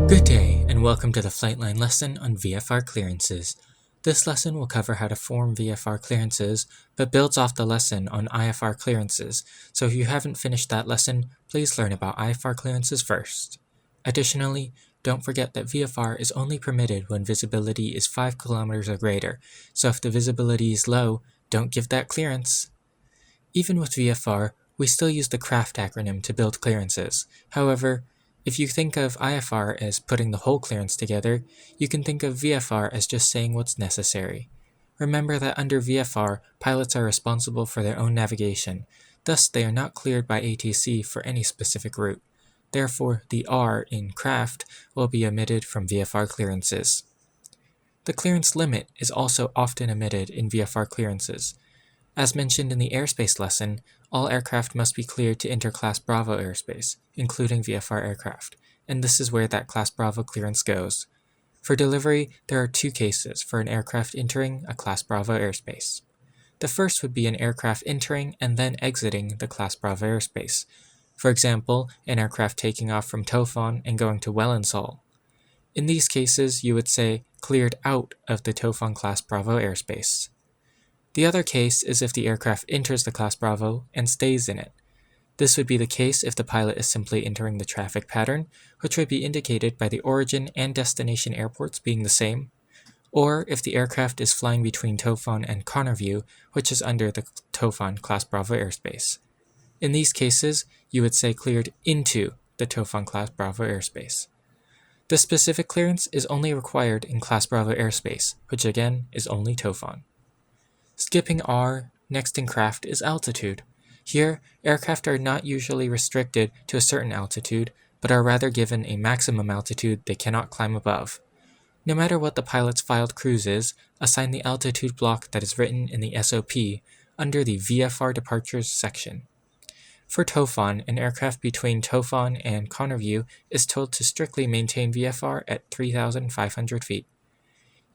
Good day, and welcome to the Flightline lesson on VFR clearances. This lesson will cover how to form VFR clearances, but builds off the lesson on IFR clearances, so if you haven't finished that lesson, please learn about IFR clearances first. Additionally, don't forget that VFR is only permitted when visibility is 5 kilometers or greater, so if the visibility is low, don't give that clearance. Even with VFR, we still use the CRAFT acronym to build clearances. However, if you think of IFR as putting the whole clearance together, you can think of VFR as just saying what's necessary. Remember that under VFR, pilots are responsible for their own navigation, thus they are not cleared by ATC for any specific route. Therefore, the R in CRAFT will be omitted from VFR clearances. The clearance limit is also often omitted in VFR clearances. As mentioned in the airspace lesson, all aircraft must be cleared to enter Class Bravo airspace, including VFR aircraft, and this is where that Class Bravo clearance goes. For delivery, there are two cases for an aircraft entering a Class Bravo airspace. The first would be an aircraft entering and then exiting the Class Bravo airspace. For example, an aircraft taking off from Tofan and going to Wellinsall. In these cases, you would say cleared out of the Tofan Class Bravo airspace. The other case is if the aircraft enters the Class Bravo and stays in it. This would be the case if the pilot is simply entering the traffic pattern, which would be indicated by the origin and destination airports being the same, or if the aircraft is flying between Tofan and Connerview, which is under the Tofan Class Bravo airspace. In these cases, you would say cleared into the Tofan Class Bravo airspace. The specific clearance is only required in Class Bravo airspace, which again is only Tofan. Skipping R, next in CRAFT is altitude. Here, aircraft are not usually restricted to a certain altitude, but are rather given a maximum altitude they cannot climb above. No matter what the pilot's filed cruise is, assign the altitude block that is written in the SOP under the VFR departures section. For Tofan, an aircraft between Tofan and Connerview is told to strictly maintain VFR at 3,500 feet.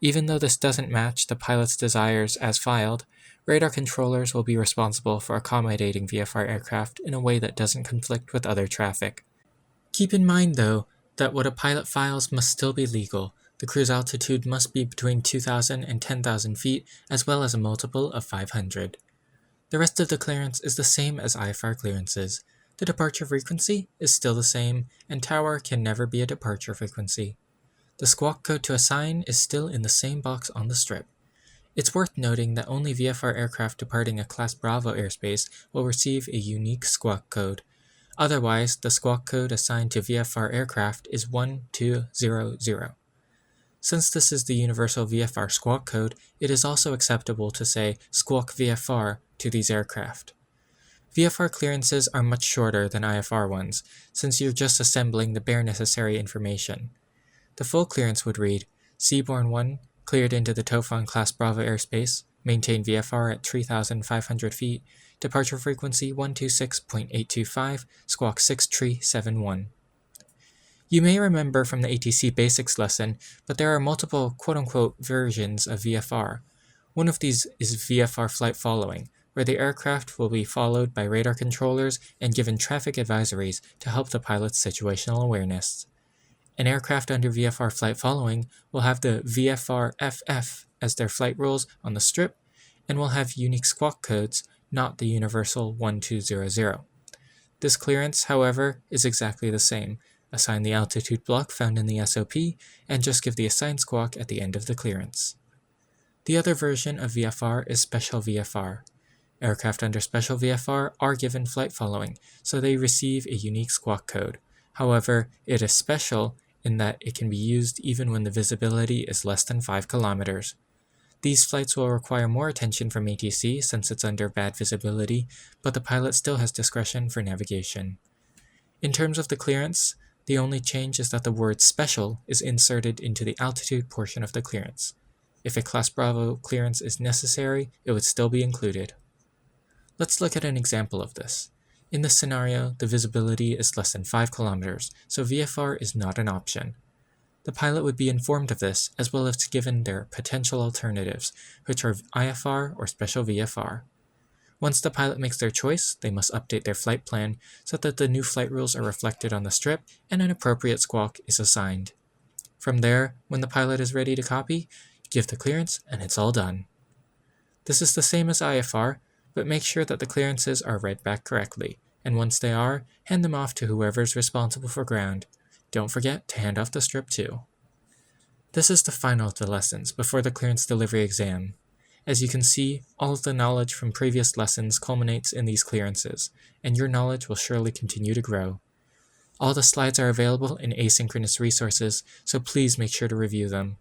Even though this doesn't match the pilot's desires as filed, radar controllers will be responsible for accommodating VFR aircraft in a way that doesn't conflict with other traffic. Keep in mind, though, that what a pilot files must still be legal. The cruise altitude must be between 2,000 and 10,000 feet, as well as a multiple of 500. The rest of the clearance is the same as IFR clearances. The departure frequency is still the same, and tower can never be a departure frequency. The squawk code to assign is still in the same box on the strip. It's worth noting that only VFR aircraft departing a Class Bravo airspace will receive a unique squawk code. Otherwise, the squawk code assigned to VFR aircraft is 1200. Since this is the universal VFR squawk code, it is also acceptable to say squawk VFR to these aircraft. VFR clearances are much shorter than IFR ones, since you're just assembling the bare necessary information. The full clearance would read, Seaborne 1, cleared into the Tofan Class Bravo airspace, maintain VFR at 3,500 feet, departure frequency 126.825, squawk 6371. You may remember from the ATC Basics lesson, but there are multiple quote-unquote versions of VFR. One of these is VFR flight following, where the aircraft will be followed by radar controllers and given traffic advisories to help the pilot's situational awareness. An aircraft under VFR flight following will have the VFR FF as their flight rules on the strip and will have unique squawk codes, not the universal 1200. This clearance, however, is exactly the same. Assign the altitude block found in the SOP and just give the assigned squawk at the end of the clearance. The other version of VFR is Special VFR. Aircraft under Special VFR are given flight following, so they receive a unique squawk code. However, it is special in that it can be used even when the visibility is less than 5 kilometers. These flights will require more attention from ATC since it's under bad visibility, but the pilot still has discretion for navigation. In terms of the clearance, the only change is that the word special is inserted into the altitude portion of the clearance. If a Class Bravo clearance is necessary, it would still be included. Let's look at an example of this. In this scenario, the visibility is less than 5 kilometers, so VFR is not an option. The pilot would be informed of this, as well as given their potential alternatives, which are IFR or Special VFR. Once the pilot makes their choice, they must update their flight plan so that the new flight rules are reflected on the strip and an appropriate squawk is assigned. From there, when the pilot is ready to copy, give the clearance and it's all done. This is the same as IFR, but make sure that the clearances are read back correctly, and once they are, hand them off to whoever is responsible for ground. Don't forget to hand off the strip too. This is the final of the lessons before the clearance delivery exam. As you can see, all of the knowledge from previous lessons culminates in these clearances, and your knowledge will surely continue to grow. All the slides are available in asynchronous resources, so please make sure to review them.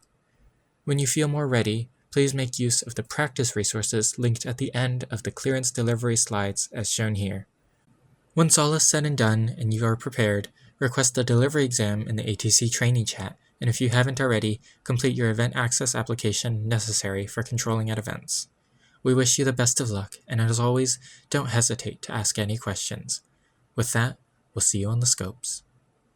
When you feel more ready, please make use of the practice resources linked at the end of the clearance delivery slides as shown here. Once all is said and done and you are prepared, request the delivery exam in the ATC training chat, and if you haven't already, complete your event access application necessary for controlling at events. We wish you the best of luck, and as always, don't hesitate to ask any questions. With that, we'll see you on the scopes.